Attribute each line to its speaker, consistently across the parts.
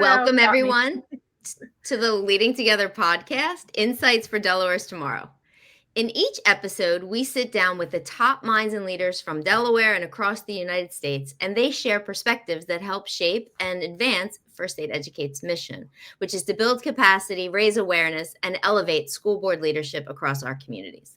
Speaker 1: Welcome, everyone, to the Leading Together podcast, Insights for Delaware's Tomorrow. In each episode, we sit down with the top minds and leaders from Delaware and across the United States, and they share perspectives that help shape and advance First State Educate's mission, which is to build capacity, raise awareness, and elevate school board leadership across our communities.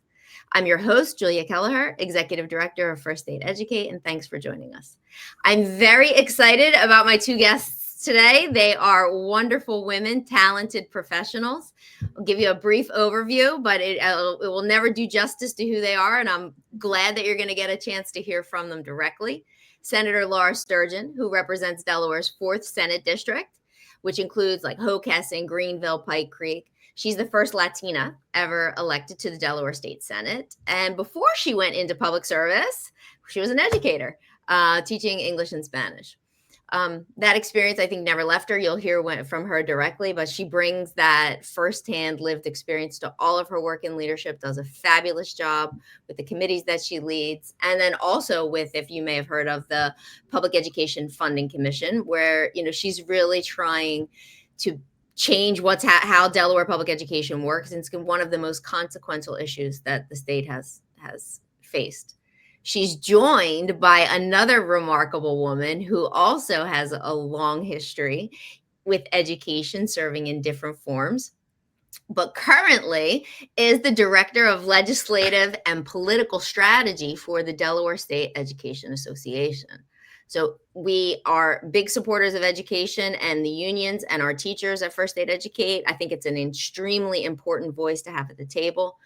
Speaker 1: I'm your host, Julia Keleher, Executive Director of First State Educate, and thanks for joining us. I'm very excited about my two guests today. They are wonderful women, talented professionals. I'll give you a brief overview, but it will never do justice to who they are, and I'm glad that you're going to get a chance to hear from them directly. Senator Laura Sturgeon, who represents Delaware's 4th Senate District, which includes like Hockessin, Greenville, Pike Creek. She's the first Latina ever elected to the Delaware State Senate. And before she went into public service, she was an educator, teaching English and Spanish. That experience, I think, never left her. You'll hear from her directly, but she brings that firsthand lived experience to all of her work in leadership, does a fabulous job with the committees that she leads, and then also with, if you may have heard of, the Public Education Funding Commission, where, she's really trying to change how Delaware public education works. And it's one of the most consequential issues that the state has faced. She's joined by another remarkable woman who also has a long history with education, serving in different forms, but currently is the Director of Legislative and Political Strategy for the Delaware State Education Association. So we are big supporters of education and the unions and our teachers at First State Educate. I think it's an extremely important voice to have at the table.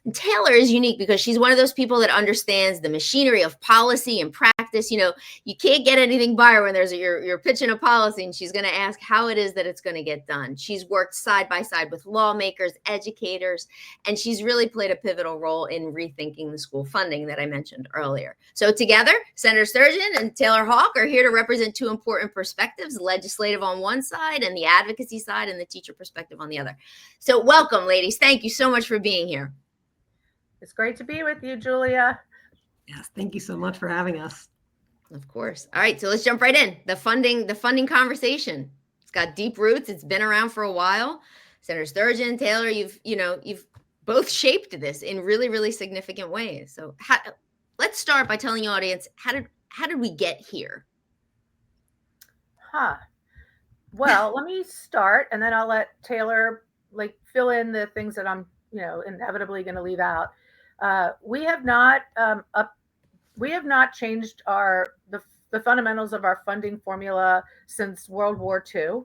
Speaker 1: And Taylor is unique because she's one of those people that understands the machinery of policy and practice. You can't get anything by her when you're pitching a policy, and she's going to ask how it is that it's going to get done. She's worked side by side with lawmakers, educators, and she's really played a pivotal role in rethinking the school funding that I mentioned earlier. So together, Senator Sturgeon and Taylor Hawk are here to represent two important perspectives, legislative on one side and the advocacy side and the teacher perspective on the other. So welcome, ladies. Thank you so much for being here.
Speaker 2: It's great to be with you, Julia.
Speaker 3: Yes, thank you so much for having us.
Speaker 1: Of course. All right, so let's jump right in. The funding conversation. It's got deep roots. It's been around for a while. Senator Sturgeon, Taylor, you've both shaped this in really, really significant ways. So let's start by telling the audience, how did we get here?
Speaker 2: Well, let me start, and then I'll let Taylor fill in the things that I'm inevitably going to leave out. We have not changed the fundamentals of our funding formula since World War II.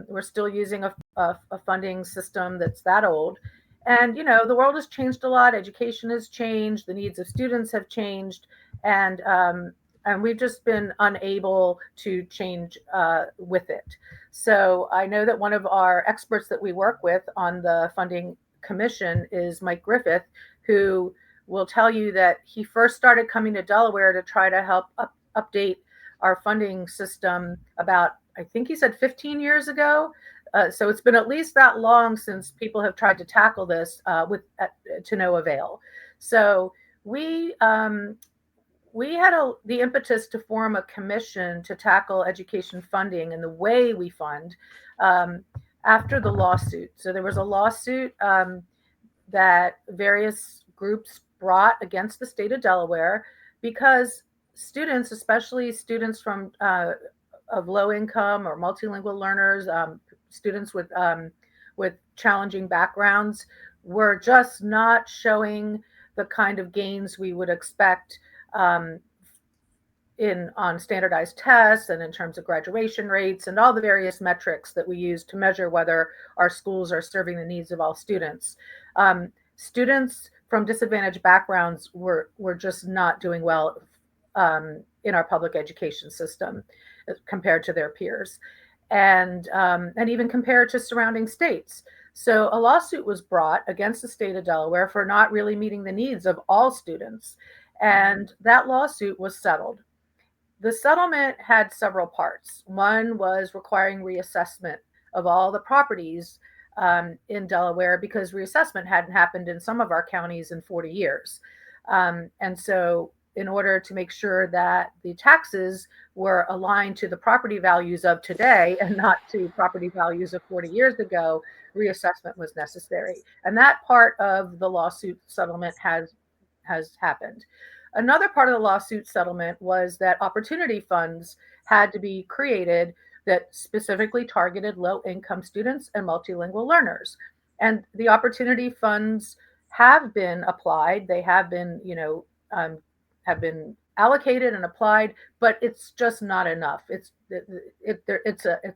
Speaker 2: We're still using a funding system that's that old. And, the world has changed a lot. Education has changed. The needs of students have changed. And we've just been unable to change with it. So I know that one of our experts that we work with on the funding commission is Mike Griffith, who will tell you that he first started coming to Delaware to try to help update our funding system about, I think he said 15 years ago. So it's been at least that long since people have tried to tackle this to no avail. So we had the impetus to form a commission to tackle education funding and the way we fund after the lawsuit. So there was a lawsuit that various groups brought against the state of Delaware because students, especially students from of low income or multilingual learners, students with challenging backgrounds, were just not showing the kind of gains we would expect on standardized tests and in terms of graduation rates and all the various metrics that we use to measure whether our schools are serving the needs of all students. Students from disadvantaged backgrounds were just not doing well in our public education system compared to their peers, and even compared to surrounding states. So a lawsuit was brought against the state of Delaware for not really meeting the needs of all students, and that lawsuit was settled. The settlement had several parts. One was requiring reassessment of all the properties in Delaware because reassessment hadn't happened in some of our counties in 40 years. And so in order to make sure that the taxes were aligned to the property values of today and not to property values of 40 years ago, reassessment was necessary. And that part of the lawsuit settlement has happened. Another part of the lawsuit settlement was that opportunity funds had to be created that specifically targeted low-income students and multilingual learners. And the opportunity funds have been applied. They have been, have been allocated and applied, but it's just not enough. It's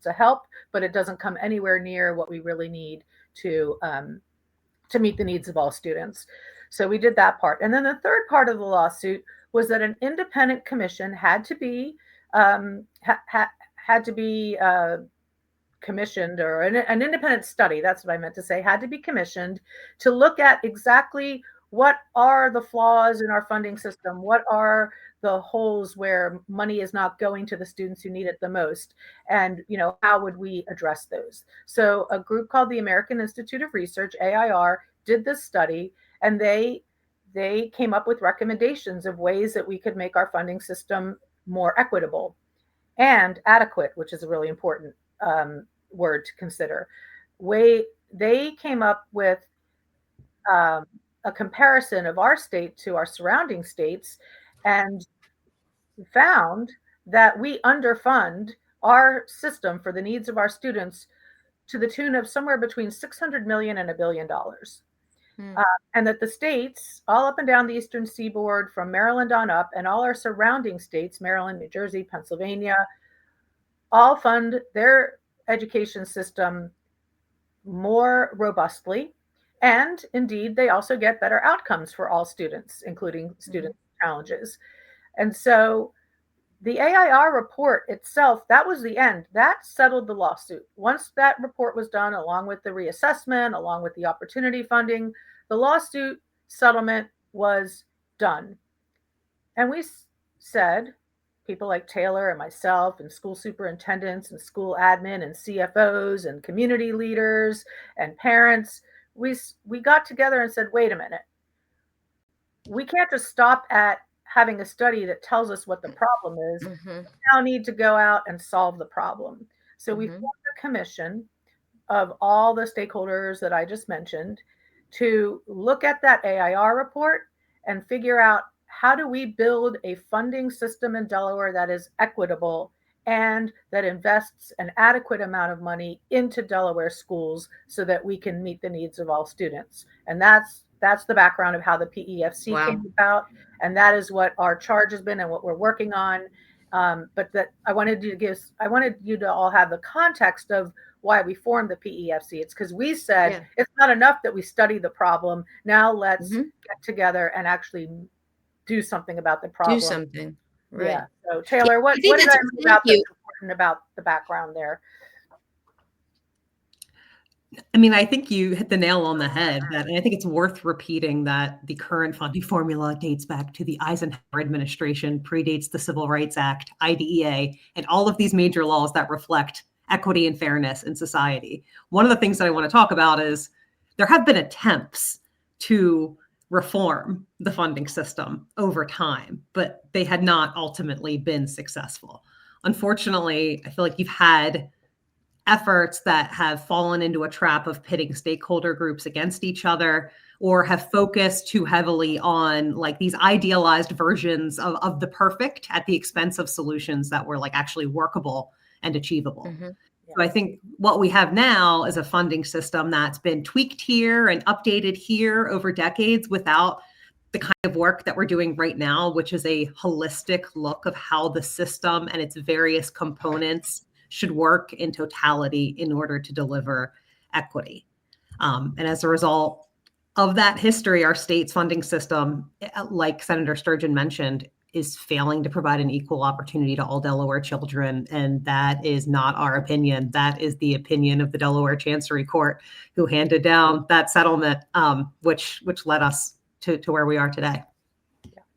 Speaker 2: a help, but it doesn't come anywhere near what we really need to meet the needs of all students. So we did that part. And then the third part of the lawsuit was that an independent commission had to be commissioned, or an independent study, that's what I meant to say, had to be commissioned to look at exactly what are the flaws in our funding system, what are the holes where money is not going to the students who need it the most, and how would we address those. So a group called the American Institute of Research, AIR, did this study, and they came up with recommendations of ways that we could make our funding system more equitable and adequate, which is a really important word to consider. They came up with a comparison of our state to our surrounding states and found that we underfund our system for the needs of our students to the tune of somewhere between $600 million and $1 billion. And that the states all up and down the eastern seaboard from Maryland on up, and all our surrounding states, Maryland, New Jersey, Pennsylvania, all fund their education system more robustly. And indeed, they also get better outcomes for all students, including student challenges. And so the AIR report itself, that was the end. That settled the lawsuit. Once that report was done, along with the reassessment, along with the opportunity funding, the lawsuit settlement was done. And we said, people like Taylor and myself and school superintendents and school admin and CFOs and community leaders and parents, we got together and said, wait a minute. We can't just stop at having a study that tells us what the problem is. We now need to go out and solve the problem. So we formed a commission of all the stakeholders that I just mentioned to look at that AIR report and figure out, how do we build a funding system in Delaware that is equitable and that invests an adequate amount of money into Delaware schools so that we can meet the needs of all students? And that's the background of how the PEFC came about. And that is what our charge has been and what we're working on. But that I wanted you to all have the context of why we formed the PEFC. It's because we said it's not enough that we study the problem. Now let's get together and actually do something about the problem.
Speaker 1: Do something. Right.
Speaker 2: Yeah. So Taylor, what did I read about that's important about the background there?
Speaker 3: I mean, I think you hit the nail on the head. And I think it's worth repeating that the current funding formula dates back to the Eisenhower administration, predates the Civil Rights Act, IDEA, and all of these major laws that reflect equity and fairness in society. One of the things that I want to talk about is there have been attempts to reform the funding system over time, but they had not ultimately been successful. Unfortunately, I feel like you've had efforts that have fallen into a trap of pitting stakeholder groups against each other, or have focused too heavily on like these idealized versions of the perfect at the expense of solutions that were like actually workable and achievable. So I think what we have now is a funding system that's been tweaked here and updated here over decades without the kind of work that we're doing right now, which is a holistic look of how the system and its various components should work in totality in order to deliver equity. And as a result of that history, our state's funding system, like Senator Sturgeon mentioned, is failing to provide an equal opportunity to all Delaware children. And that is not our opinion. That is the opinion of the Delaware Chancery Court, who handed down that settlement, which led us to where we are today.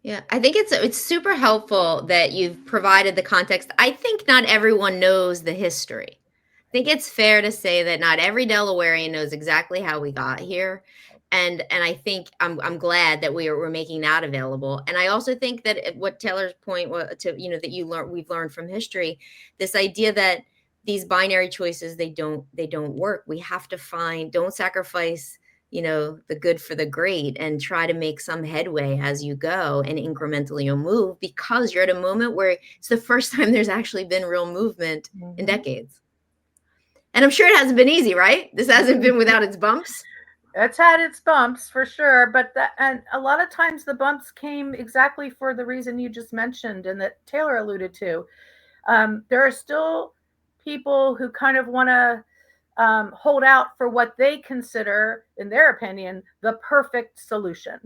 Speaker 1: Yeah, I think it's super helpful that you've provided the context. I think not everyone knows the history. I think it's fair to say that not every Delawarean knows exactly how we got here. And I think I'm glad that we're making that available. And I also think that what Taylor's point was to, that we've learned from history, this idea that these binary choices, they don't work. We have to don't sacrifice, the good for the great, and try to make some headway as you go, and incrementally you'll move, because you're at a moment where it's the first time there's actually been real movement in decades. And I'm sure it hasn't been easy, right? This hasn't been without its bumps.
Speaker 2: It's had its bumps for sure, and a lot of times the bumps came exactly for the reason you just mentioned and that Taylor alluded to. There are still people who kind of want to hold out for what they consider, in their opinion, the perfect solution.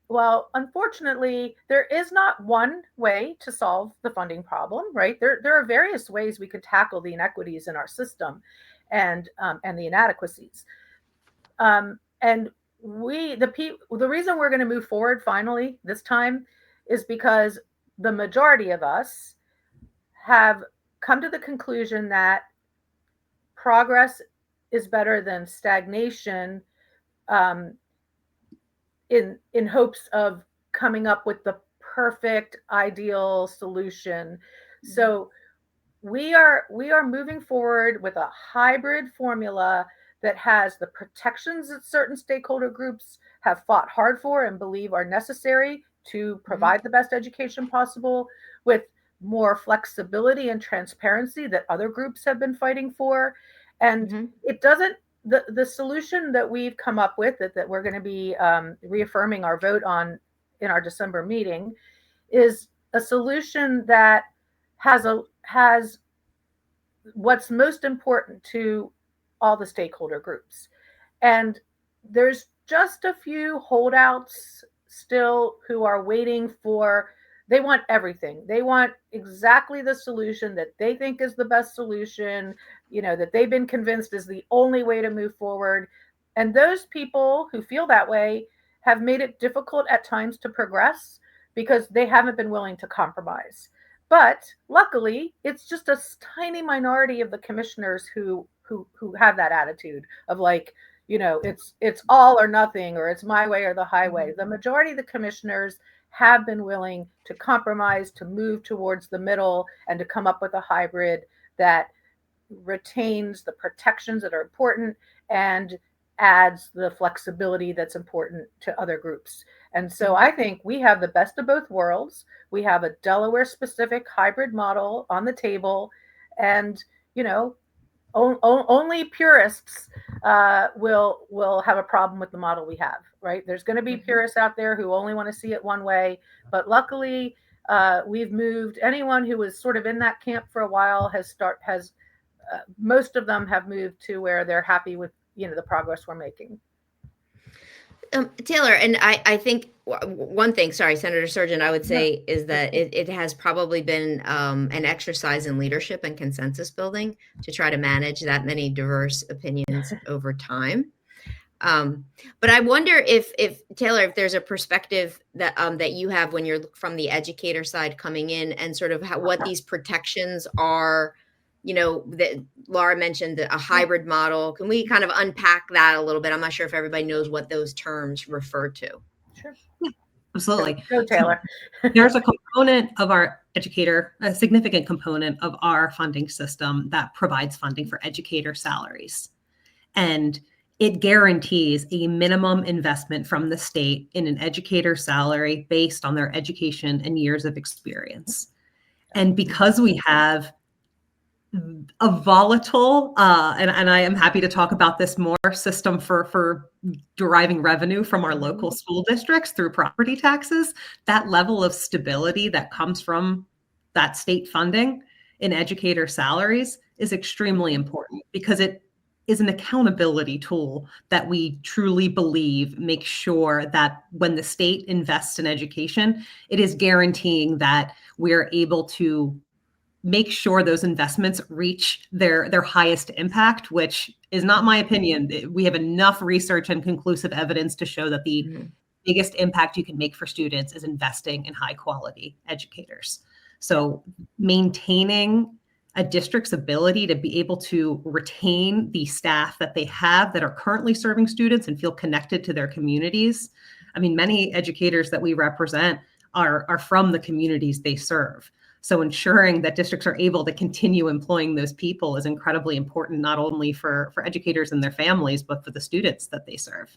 Speaker 2: Well, unfortunately, there is not one way to solve the funding problem, right? There are various ways we could tackle the inequities in our system and the inadequacies. And the reason we're going to move forward finally this time is because the majority of us have come to the conclusion that progress is better than stagnation, in hopes of coming up with the perfect ideal solution. So we are moving forward with a hybrid formula that has the protections that certain stakeholder groups have fought hard for and believe are necessary to provide the best education possible, with more flexibility and transparency that other groups have been fighting for. And it doesn't, the solution that we've come up with, that we're going to be reaffirming our vote on in our December meeting, is a solution that has what's most important to all the stakeholder groups. And there's just a few holdouts still who are waiting for, they want everything. They want exactly the solution that they think is the best solution, that they've been convinced is the only way to move forward. And those people who feel that way have made it difficult at times to progress because they haven't been willing to compromise. But luckily, it's just a tiny minority of the commissioners who have that attitude of like, it's all or nothing, or it's my way or the highway. The majority of the commissioners have been willing to compromise, to move towards the middle, and to come up with a hybrid that retains the protections that are important and adds the flexibility that's important to other groups. And so I think we have the best of both worlds. We have a Delaware specific hybrid model on the table, and only purists will have a problem with the model we have, right? There's going to be purists out there who only want to see it one way, but luckily we've moved. Anyone who was sort of in that camp for a while most of them have moved to where they're happy with the progress we're making.
Speaker 1: Taylor, and I think one thing, sorry, Senator Sturgeon, I would say is that it has probably been an exercise in leadership and consensus building to try to manage that many diverse opinions over time. But I wonder if Taylor, if there's a perspective that you have when you're from the educator side coming in, and sort of what these protections are. That Laura mentioned a hybrid model. Can we kind of unpack that a little bit? I'm not sure if everybody knows what those terms refer to.
Speaker 2: Sure.
Speaker 3: Yeah, absolutely.
Speaker 2: Go, Taylor.
Speaker 3: There's a component of our a significant component of our funding system that provides funding for educator salaries. And it guarantees a minimum investment from the state in an educator salary based on their education and years of experience. And because we have a volatile, and I am happy to talk about this more, system for deriving revenue from our local school districts through property taxes, that level of stability that comes from that state funding in educator salaries is extremely important, because it is an accountability tool that we truly believe makes sure that when the state invests in education, it is guaranteeing that we're able to make sure those investments reach their highest impact, which is not my opinion. We have enough research and conclusive evidence to show that the biggest impact you can make for students is investing in high quality educators. So maintaining a district's ability to be able to retain the staff that they have that are currently serving students and feel connected to their communities. I mean, many educators that we represent are from the communities they serve. So ensuring that districts are able to continue employing those people is incredibly important, not only for educators and their families, but for the students that they serve.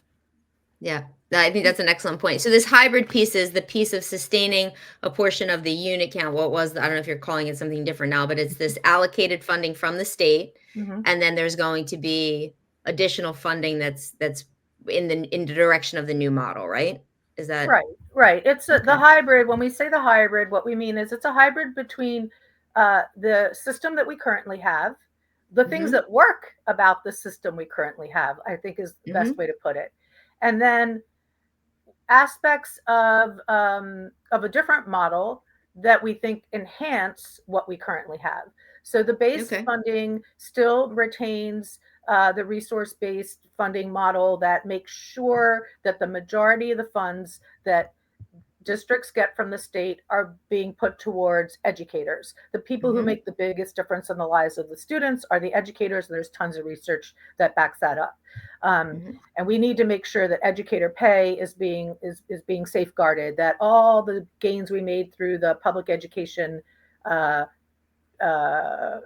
Speaker 1: Yeah, I think that's an excellent point. So this hybrid piece is the piece of sustaining a portion of the unit count. What was I don't know if you're calling it something different now, but it's this allocated funding from the state,
Speaker 2: Mhm.
Speaker 1: and then there's going to be additional funding that's in the direction of the new model, right? Is that
Speaker 2: Right. It's the
Speaker 1: okay?
Speaker 2: hybrid. When we say the hybrid, what we mean is it's a hybrid between the system that we currently have, the things
Speaker 1: Mm-hmm.
Speaker 2: that work about the system we currently have, I think is the
Speaker 1: Mm-hmm.
Speaker 2: best way to put it. And then aspects of a different model that we think enhance what we currently have. So the base
Speaker 1: Okay.
Speaker 2: funding still retains the resource-based funding model that makes sure that the majority of the funds that districts get from the state are being put towards educators. The people who
Speaker 1: Mm-hmm.
Speaker 2: make the biggest difference in the lives of the students are the educators, and there's tons of research that backs that up.
Speaker 1: Mm-hmm.
Speaker 2: And we need to make sure that educator pay is being safeguarded, that all the gains we made through the public education uh, uh,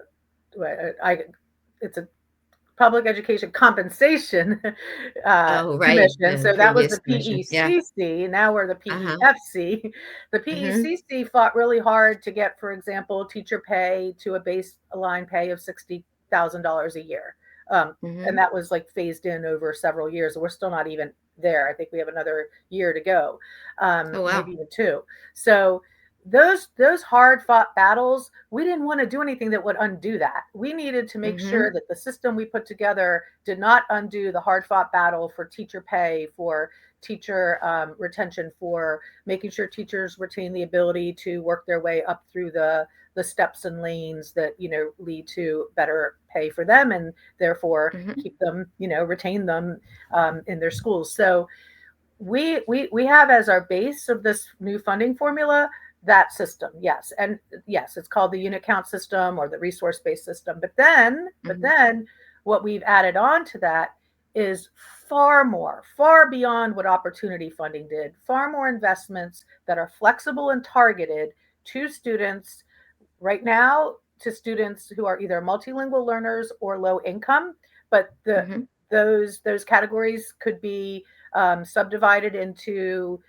Speaker 2: it's a public education compensation
Speaker 1: Oh, right.
Speaker 2: commission.
Speaker 1: The
Speaker 2: So that was
Speaker 1: previous
Speaker 2: the
Speaker 1: commission. Yeah.
Speaker 2: PECC. Now we're the
Speaker 1: Uh-huh.
Speaker 2: PEFC. The
Speaker 1: Mm-hmm.
Speaker 2: PECC fought really hard to get, for example, teacher pay to a baseline pay of $60,000 a year. And
Speaker 1: Mm-hmm.
Speaker 2: that was like phased in over several years. We're still not even there. I think we have another year to go,
Speaker 1: Oh, wow.
Speaker 2: maybe even two. So those hard fought battles, we didn't want to do anything that would undo that. We needed to make
Speaker 1: Mm-hmm.
Speaker 2: sure that the system we put together did not undo the hard fought battle for teacher pay, for teacher retention, for making sure teachers retain the ability to work their way up through the steps and lanes that lead to better pay for them, and therefore
Speaker 1: Mm-hmm.
Speaker 2: keep them, retain them in their schools. So we have as our base of this new funding formula that system, yes. And yes, it's called the unit count system or the resource based system. But
Speaker 1: Mm-hmm.
Speaker 2: then what we've added on to that is far beyond what opportunity funding did, far more investments that are flexible and targeted to students right now, to students who are either multilingual learners or low income. But
Speaker 1: Mm-hmm.
Speaker 2: those categories could be subdivided into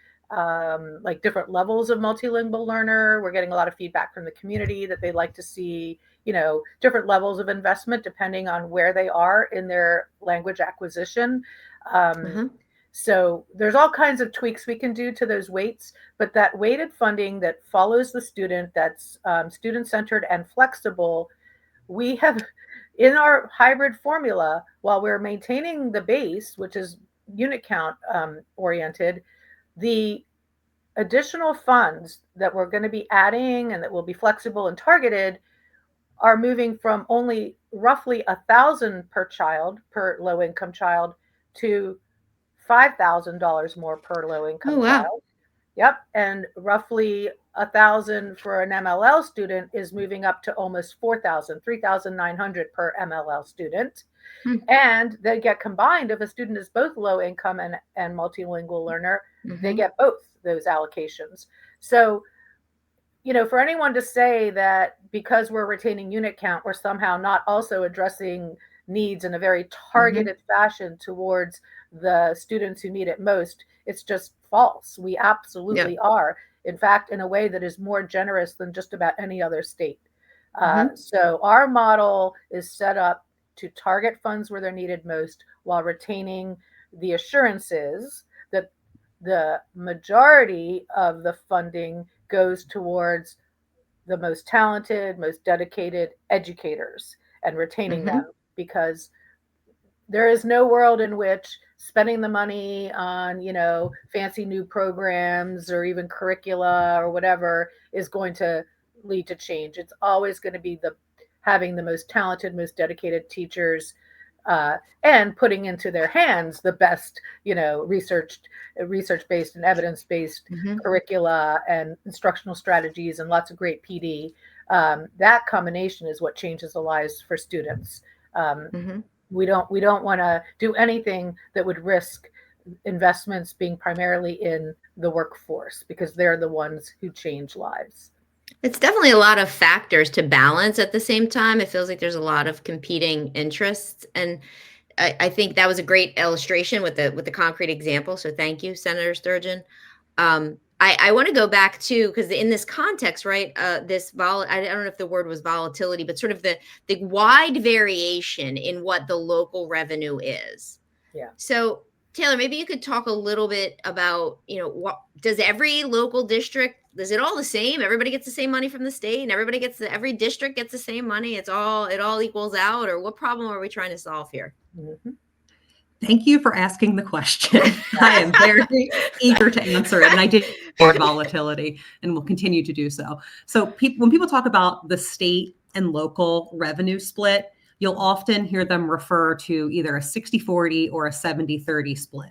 Speaker 2: like different levels of multilingual learner. We're getting a lot of feedback from the community that they like to see, different levels of investment depending on where they are in their language acquisition. Um,
Speaker 1: Uh-huh.
Speaker 2: so there's all kinds of tweaks we can do to those weights, but that weighted funding that follows the student, that's student-centered and flexible, we have in our hybrid formula, while we're maintaining the base, which is unit count oriented, the additional funds that we're going to be adding and that will be flexible and targeted are moving from only roughly 1,000 per child, per low income child, to $5,000 more per low
Speaker 1: Oh,
Speaker 2: income
Speaker 1: wow.
Speaker 2: child. Yep. And roughly 1,000 for an MLL student is moving up to almost 4,000, 3,900 per MLL student.
Speaker 1: Hmm.
Speaker 2: And they get combined. If a student is both low income and multilingual learner, they
Speaker 1: Mm-hmm.
Speaker 2: get both those allocations. So, for anyone to say that because we're retaining unit count, we're somehow not also addressing needs in a very
Speaker 1: Mm-hmm.
Speaker 2: targeted fashion towards the students who need it most, it's just false. We
Speaker 1: Yeah.
Speaker 2: absolutely are. In fact, in a way that is more generous than just about any other state.
Speaker 1: Mm-hmm.
Speaker 2: So our model is set up to target funds where they're needed most while retaining the assurances that the majority of the funding goes towards the most talented, most dedicated educators and retaining
Speaker 1: Mm-hmm.
Speaker 2: them, because there is no world in which spending the money on, fancy new programs or even curricula or whatever is going to lead to change. It's always going to be the having the most talented, most dedicated teachers, and putting into their hands the best, research based and evidence based
Speaker 1: Mm-hmm.
Speaker 2: curricula and instructional strategies and lots of great PD. That combination is what changes the lives for students.
Speaker 1: Mm-hmm.
Speaker 2: We don't want to do anything that would risk investments being primarily in the workforce, because they're the ones who change lives.
Speaker 1: It's definitely a lot of factors to balance at the same time. It feels like there's a lot of competing interests. And I think that was a great illustration with the concrete example. So thank you, Senator Sturgeon. I want to go back to, because in this context, right, I don't know if the word was volatility, but sort of the wide variation in what the local revenue is.
Speaker 2: Yeah.
Speaker 1: So Taylor, maybe you could talk a little bit about, what does every local district, is it all the same? Everybody gets the same money from the state, and every district gets the same money. It all equals out, or what problem are we trying to solve here?
Speaker 2: Mm-hmm.
Speaker 3: Thank you for asking the question. I am very eager to answer it, and I did board volatility and will continue to do so. So when people talk about the state and local revenue split, you'll often hear them refer to either a 60-40 or a 70-30 split.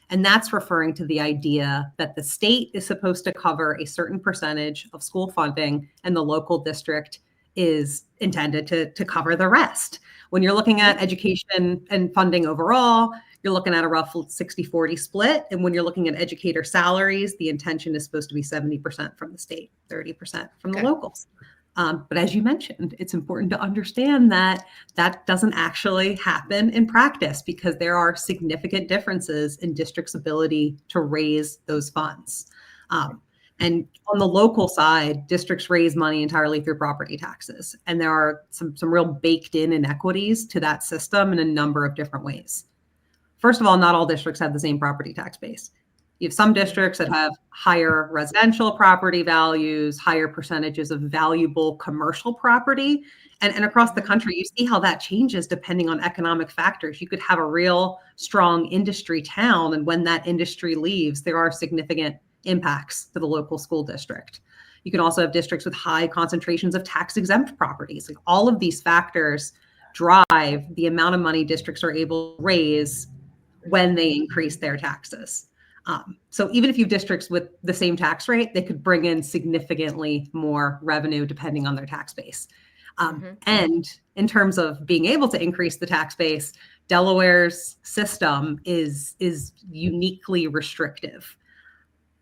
Speaker 3: And that's referring to the idea that the state is supposed to cover a certain percentage of school funding, and the local district is intended to cover the rest. When you're looking at education and funding overall, you're looking at a rough 60-40 split. And when you're looking at educator salaries, the intention is supposed to be 70% from the state, 30% from the locals. But as you mentioned, it's important to understand that that doesn't actually happen in practice, because there are significant differences in districts' ability to raise those funds. And on the local side, districts raise money entirely through property taxes. And there are some real baked in inequities to that system in a number of different ways. First of all, not all districts have the same property tax base. You have some districts that have higher residential property values, higher percentages of valuable commercial property. And across the country, you see how that changes depending on economic factors. You could have a real strong industry town, and when that industry leaves, there are significant impacts to the local school district. You can also have districts with high concentrations of tax-exempt properties. Like, all of these factors drive the amount of money districts are able to raise when they increase their taxes. So even if you have districts with the same tax rate, they could bring in significantly more revenue depending on their tax base. And in terms of being able to increase the tax base, Delaware's system is uniquely restrictive.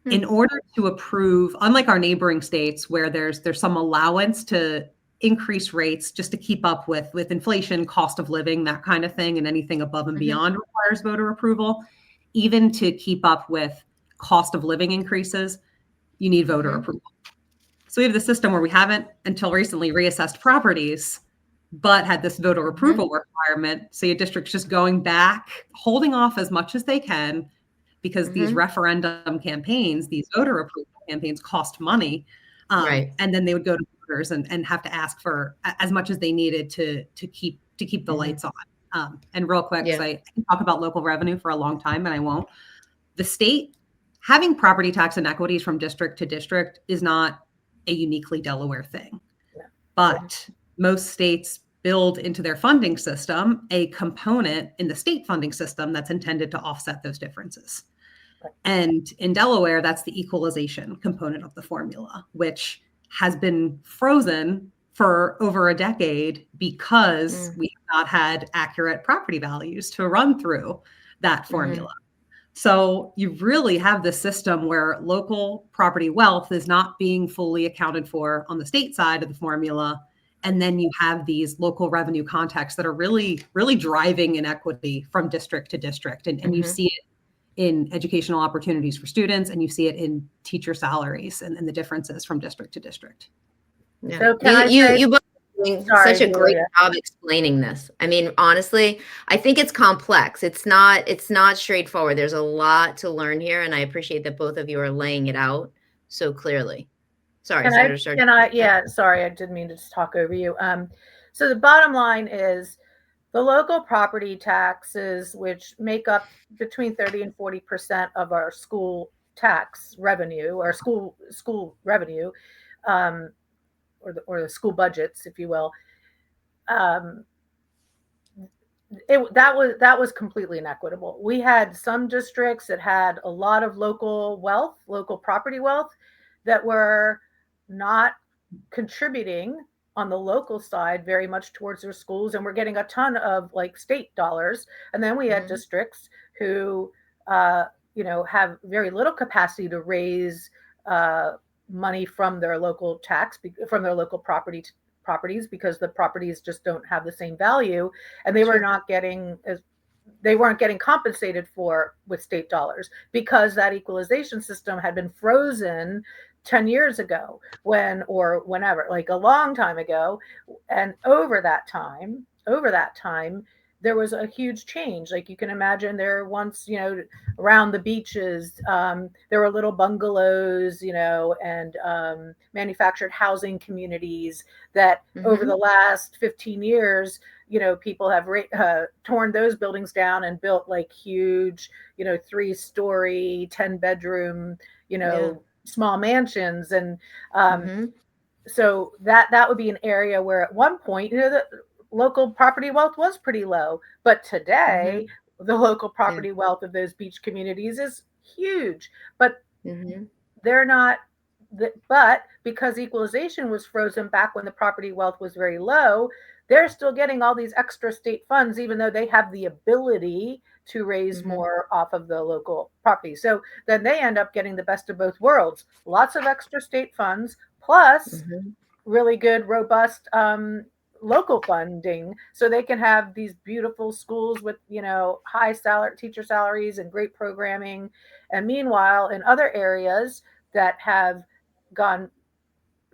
Speaker 3: In order to approve, unlike our neighboring states where there's some allowance to increase rates just to keep up with inflation, cost of living, that kind of thing, and anything above and beyond requires voter approval. Even to keep up with cost of living increases, you need voter approval. So we have the system where we haven't until recently reassessed properties, but had this voter approval requirement. So your district's just going back, holding off as much as they can, because these referendum campaigns, these voter approval campaigns cost money. And then they would go to voters and have to ask for as much as they needed to keep the lights on. And real quick, because I can talk about local revenue for a long time, and I won't. The state having property tax inequities from district to district is not a uniquely Delaware thing. But most states build into their funding system a component in the state funding system that's intended to offset those differences. And in Delaware, that's the equalization component of the formula, which has been frozen for over a decade because we have not had accurate property values to run through that formula. So you really have this system where local property wealth is not being fully accounted for on the state side of the formula. And then you have these local revenue contexts that are really, really driving inequity from district to district. And you see it in educational opportunities for students, and you see it in teacher salaries and the differences from district to district.
Speaker 1: Yeah.
Speaker 2: So can
Speaker 1: you both are doing such a great
Speaker 2: Julia.
Speaker 1: job explaining this. I mean, honestly, I think it's complex. It's not straightforward. There's a lot to learn here, and I appreciate that both of you are laying it out so clearly. Sorry, Senator Sturgeon.
Speaker 2: Sorry, I didn't mean to just talk over you. So the bottom line is the local property taxes, which make up between 30 and 40% of our school tax revenue, or school revenue, or the school budgets, if you will. That was completely inequitable. We had some districts that had a lot of local property wealth, that were not contributing on the local side very much towards their schools, and we're getting a ton of like state dollars. And then we had districts who have very little capacity to raise money from their local from their local properties, because the properties just don't have the same value, and they were not getting they weren't getting compensated for with state dollars, because that equalization system had been frozen 10 years ago, whenever, like a long time ago. And over that time, there was a huge change. Like, you can imagine, there once, around the beaches, there were little bungalows, and manufactured housing communities that over the last 15 years, people have torn those buildings down and built like huge, 3-story, 10-bedroom, small mansions. And so that would be an area where at one point, the local property wealth was pretty low. But today, the local property wealth of those beach communities is huge. But they're not. But because equalization was frozen back when the property wealth was very low, they're still getting all these extra state funds, even though they have the ability to raise more off of the local property. So then they end up getting the best of both worlds. Lots of extra state funds, plus really good, robust local funding, so they can have these beautiful schools with, high teacher salaries and great programming. And meanwhile, in other areas that have gone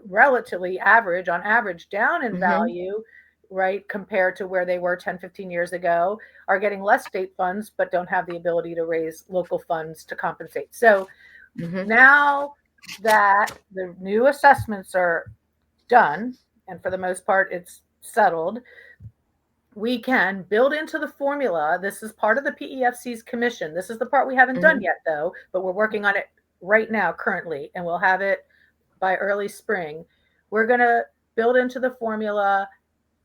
Speaker 2: relatively on average down in value, right, compared to where they were 10, 15 years ago, are getting less state funds, but don't have the ability to raise local funds to compensate. So now that the new assessments are done, and for the most part it's settled, we can build into the formula. This is part of the PEFC's commission. This is the part we haven't done yet, though, but we're working on it right now currently, and we'll have it by early spring. We're going to build into the formula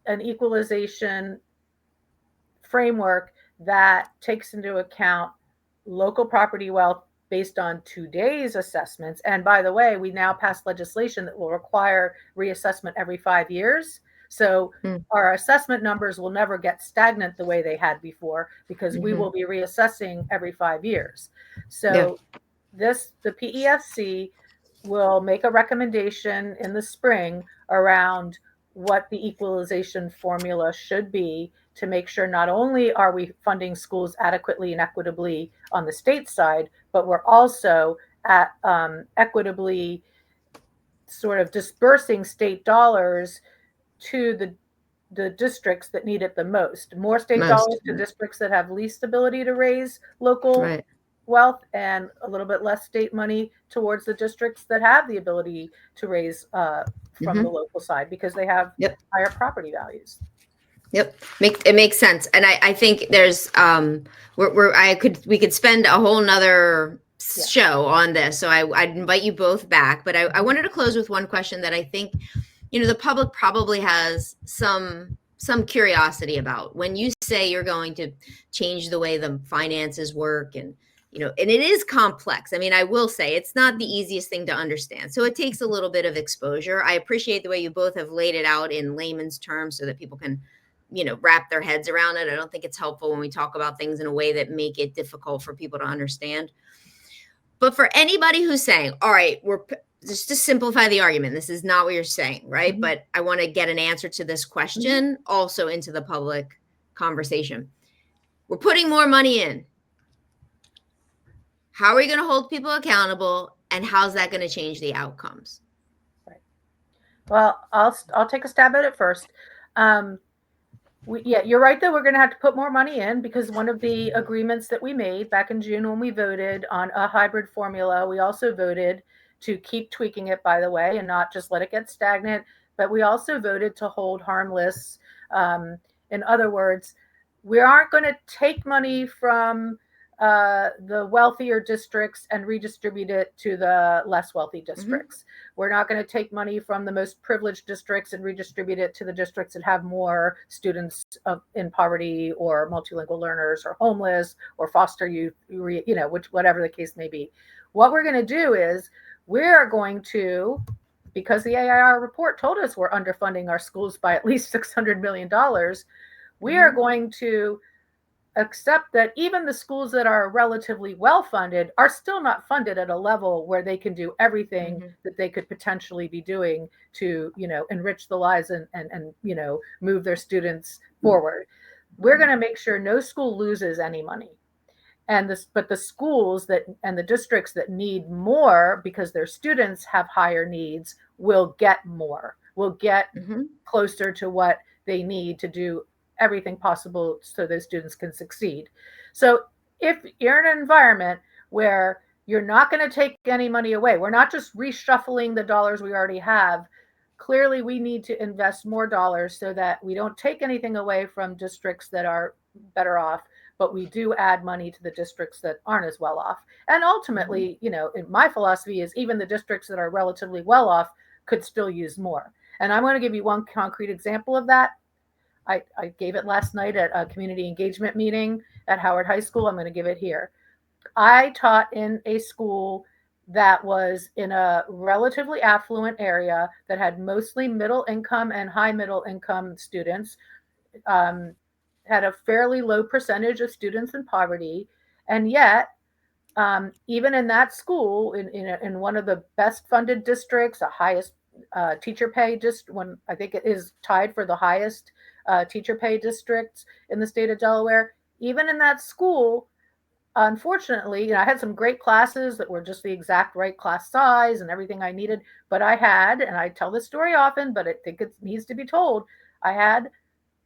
Speaker 2: an equalization framework that takes into account local property wealth based on today's assessments. And by the way, we now passed legislation that will require reassessment every 5 years. So our assessment numbers will never get stagnant the way they had before, because we will be reassessing every 5 years. So the PEFC will make a recommendation in the spring around what the equalization formula should be, to make sure not only are we funding schools adequately and equitably on the state side, but we're also equitably sort of dispersing state dollars to the districts that need it the most. More state dollars to districts that have least ability to raise local wealth, and a little bit less state money towards the districts that have the ability to raise from the local side, because they have higher property values.
Speaker 1: It makes sense. And I think there's we could spend a whole nother show on this. So I'd invite you both back, but I wanted to close with one question that I think, the public probably has some curiosity about. When you say you're going to change the way the finances work, and and it is complex. I mean, I will say it's not the easiest thing to understand. So it takes a little bit of exposure. I appreciate the way you both have laid it out in layman's terms so that people can, wrap their heads around it. I don't think it's helpful when we talk about things in a way that make it difficult for people to understand. But for anybody who's saying, all right, we're just to simplify the argument, this is not what you're saying, right? But I want to get an answer to this question also into the public conversation. We're putting more money in. How are we going to hold people accountable, and how's that going to change the outcomes?
Speaker 2: Right. Well, I'll take a stab at it first. You're right that we're going to have to put more money in, because one of the agreements that we made back in June when we voted on a hybrid formula, we also voted to keep tweaking it, by the way, and not just let it get stagnant, but we also voted to hold harmless. In other words, we aren't going to take money from the wealthier districts and redistribute it to the less wealthy districts. We're not going to take money from the most privileged districts and redistribute it to the districts that have more students in poverty, or multilingual learners, or homeless, or foster youth, whatever the case may be. What we're going to do is we're going to, because the AIR report told us we're underfunding our schools by at least $600 million, we are going to accept that even the schools that are relatively well funded are still not funded at a level where they can do everything that they could potentially be doing to, enrich the lives and move their students forward. We're going to make sure no school loses any money. But the schools and the districts that need more because their students have higher needs will get more, will get closer to what they need to do everything possible so those students can succeed. So if you're in an environment where you're not going to take any money away, we're not just reshuffling the dollars we already have. Clearly, we need to invest more dollars so that we don't take anything away from districts that are better off, but we do add money to the districts that aren't as well off. And ultimately, my philosophy is even the districts that are relatively well off could still use more. And I'm going to give you one concrete example of that. I gave it last night at a community engagement meeting at Howard High School. I'm going to give it here. I taught in a school that was in a relatively affluent area that had mostly middle income and high middle income students, had a fairly low percentage of students in poverty. And yet, even in that school, in one of the best funded districts, the highest teacher pay, just when I think it is tied for the highest teacher pay districts in the state of Delaware, even in that school, unfortunately, I had some great classes that were just the exact right class size and everything I needed. But I had, and I tell this story often, but I think it needs to be told, I had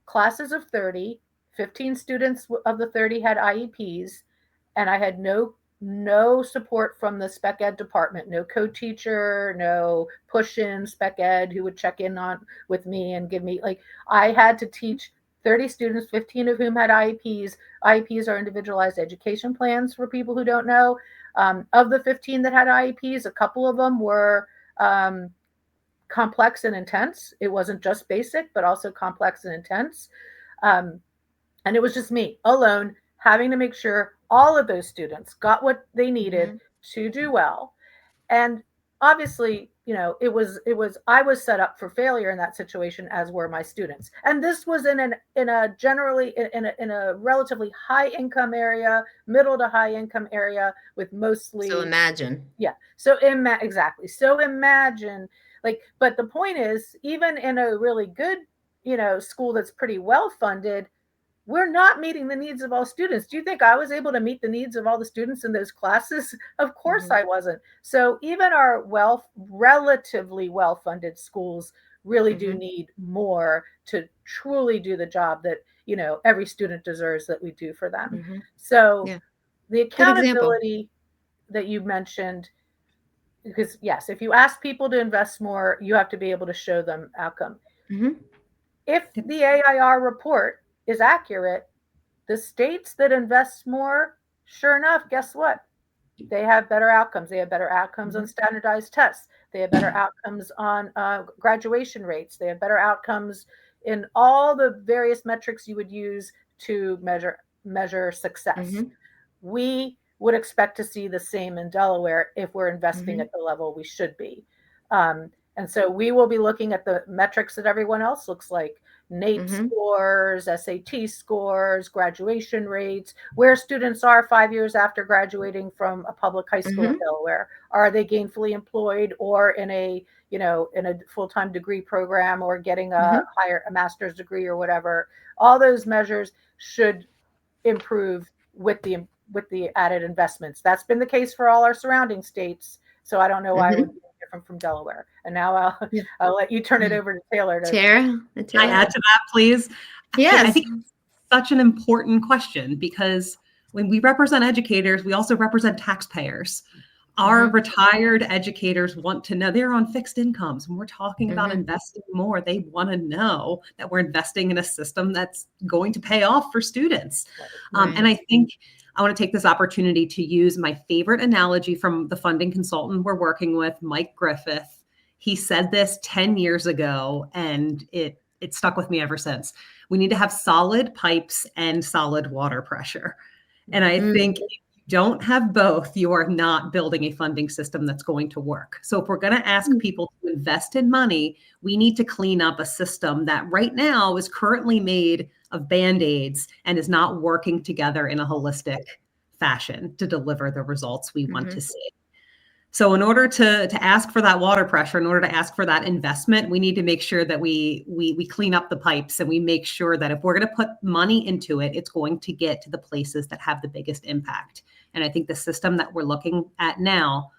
Speaker 2: classes of 30, 15 students of the 30 had IEPs, and I had no support from the spec ed department, no co-teacher, no push-in spec ed who would check in with me and give me, I had to teach 30 students, 15 of whom had IEPs. IEPs are individualized education plans for people who don't know. Of the 15 that had IEPs, a couple of them were complex and intense. It wasn't just basic, but also complex and intense. And it was just me alone having to make sure all of those students got what they needed to do well. And obviously, I was set up for failure in that situation, as were my students. And this was in a relatively high income area, middle to high income area with mostly.
Speaker 1: So imagine.
Speaker 2: Yeah. So exactly. So imagine, but the point is, even in a really good, school that's pretty well funded, we're not meeting the needs of all students. Do you think I was able to meet the needs of all the students in those classes? Of course I wasn't. So even our relatively well-funded schools really do need more to truly do the job that, every student deserves that we do for them. So the accountability that you mentioned, because yes, if you ask people to invest more, you have to be able to show them outcome. If the AIR report is accurate, the states that invest more, sure enough, guess what? They have better outcomes. They have better outcomes on standardized tests. They have better outcomes on graduation rates. They have better outcomes in all the various metrics you would use to measure success. We would expect to see the same in Delaware if we're investing at the level we should be. And so we will be looking at the metrics that everyone else looks like. NAEP scores, SAT scores, graduation rates, where students are 5 years after graduating from a public high school in Delaware. Are they gainfully employed or in a full-time degree program or getting a master's degree or whatever? All those measures should improve with the added investments. That's been the case for all our surrounding states. So I don't know why it would be different from Delaware. And now I'll let you turn it over to Taylor.
Speaker 1: Tara?
Speaker 3: Can I add to that, please?
Speaker 1: Yes.
Speaker 3: I think it's such an important question because when we represent educators, we also represent taxpayers. Our retired educators want to know, they're on fixed incomes. When we're talking about investing more, they want to know that we're investing in a system that's going to pay off for students. And I think I want to take this opportunity to use my favorite analogy from the funding consultant we're working with, Mike Griffith. He said this 10 years ago, and it stuck with me ever since. We need to have solid pipes and solid water pressure. And I think if don't have both, you are not building a funding system that's going to work. So if we're going to ask people to invest in money, we need to clean up a system that right now is currently made of Band-Aids and is not working together in a holistic fashion to deliver the results we want to see. So in order to ask for that water pressure, in order to ask for that investment, we need to make sure that we clean up the pipes, and we make sure that if we're going to put money into it, it's going to get to the places that have the biggest impact. And I think the system that we're looking at now,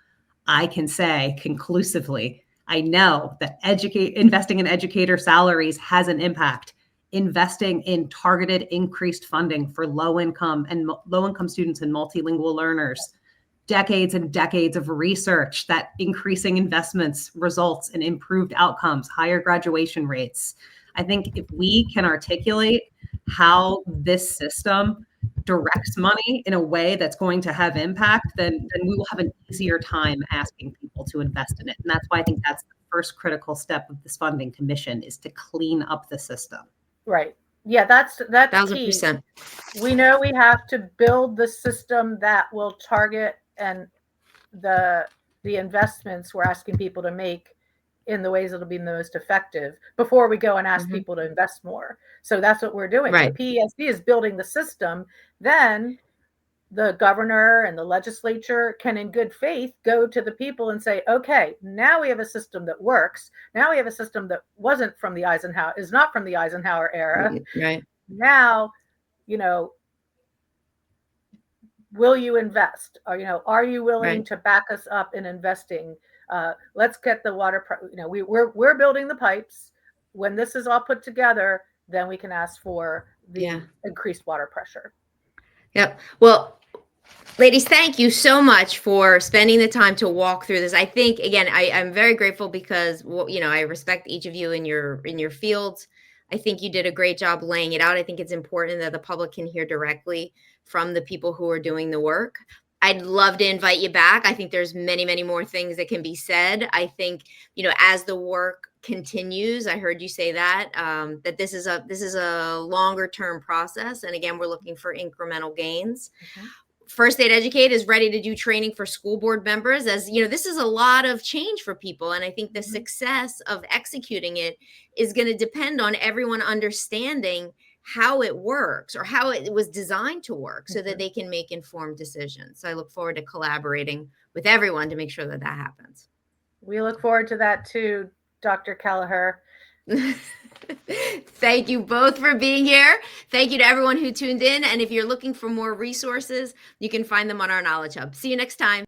Speaker 3: I can say conclusively, I know that investing in educator salaries has an impact. Investing in targeted increased funding for low-income students and multilingual learners, decades and decades of research that increasing investments results in improved outcomes, higher graduation rates. I think if we can articulate how this system directs money in a way that's going to have impact, then we will have an easier time asking people to invest in it. And that's why I think that's the first critical step of this funding commission, is to clean up the system.
Speaker 2: Right. Yeah, that's
Speaker 1: 1,000%.
Speaker 2: key. We know we have to build the system that will target and the investments we're asking people to make in the ways that'll be the most effective before we go and ask people to invest more. So that's what we're doing.
Speaker 1: Right.
Speaker 2: The PESD is building the system. Then the governor and the legislature can, in good faith, go to the people and say, okay, now we have a system that works. Now we have a system that wasn't from the Eisenhower, is not from the Eisenhower era.
Speaker 1: Right.
Speaker 2: Now, will you invest? Or, are you willing to back us up in investing? Let's get the water. We're building the pipes. When this is all put together, then we can ask for the increased water pressure.
Speaker 1: Yep. Well, ladies, thank you so much for spending the time to walk through this. I think, again, I'm very grateful because, I respect each of you in your fields. I think you did a great job laying it out. I think it's important that the public can hear directly from the people who are doing the work. I'd love to invite you back. I think there's many, many more things that can be said. I think, as the work continues, I heard you say that, that this is a longer term process. And again, we're looking for incremental gains. First Aid Educate is ready to do training for school board members. As this is a lot of change for people. And I think the success of executing it is going to depend on everyone understanding how it works or how it was designed to work so that they can make informed decisions. So I look forward to collaborating with everyone to make sure that happens.
Speaker 2: We look forward to that too, Dr. Keleher.
Speaker 1: Thank you both for being here. Thank you to everyone who tuned in. And if you're looking for more resources, you can find them on our Knowledge Hub. See you next time.